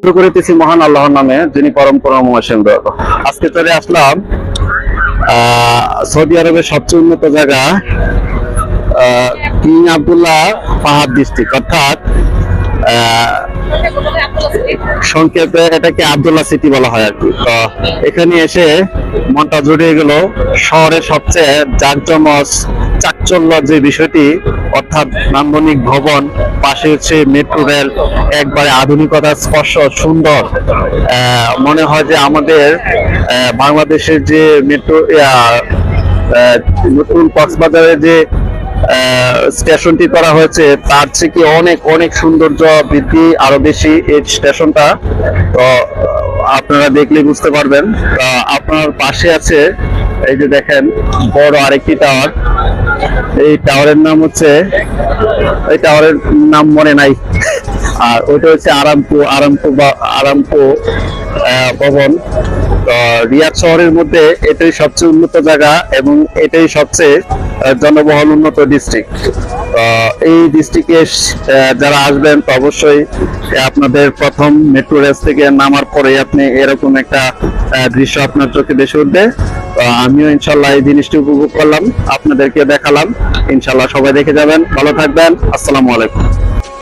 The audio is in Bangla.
শুরু করিতেছি মহান আল্লাহর নামে, যিনি পরম করুণাময় সুন্দর। আজকে চলে আসলাম সৌদি আরবের সবচেয়ে উন্নত জায়গা কিং আব্দুল্লাহ পাহাড় ডিস্ট্রিক্ট, অর্থাৎ সংক্ষেপে এটাকে আব্দুল্লাহ সিটি বলা হয় আর কি। তো এখানে এসে মনটা জুড়িয়ে গেল। শহরের সবচেয়ে জাঁকজমক চাকচল্য যে বিষয়টি, অর্থাৎ নান্দনিক ভবন, পাশে হচ্ছে মেট্রো রেল, একবারে আধুনিকতার স্পর্শ, সুন্দর। মনে হয় যে আমাদের বাংলাদেশের যে মেট্রো নতুন কক্সবাজারে যে স্টেশনটি করা হয়েছে, তার থেকে অনেক অনেক সৌন্দর্য বৃদ্ধি আরো বেশি এই স্টেশনটা। তো আপনারা দেখলে বুঝতে পারবেন। আপনার পাশে আছে এই যে দেখেন বড় আরেকটি টাওয়ার। এই টাওয়ারের নাম হচ্ছে, এই টাওয়ারের নাম মনে নাই। আর ওইটা হচ্ছে আরামকো ভবন। তো রিয়াদ শহরের মধ্যে এটাই সবচেয়ে উন্নত জায়গা এবং এটাই সবচেয়ে জনবহুল উন্নত ডিস্ট্রিক্ট। এই ডিস্ট্রিক্টে যারা আসবেন তো অবশ্যই আপনাদের প্রথম মেট্রো রেল থেকে নামার পরে আপনি এরকম একটা দৃশ্য আপনার চোখে ভেসে উঠবে। আমিও ইনশাল্লাহ এই জিনিসটি উপভোগ করলাম, আপনাদেরকে দেখালাম। ইনশাল্লাহ সবাই দেখে যাবেন। ভালো থাকবেন। আসসালামু আলাইকুম।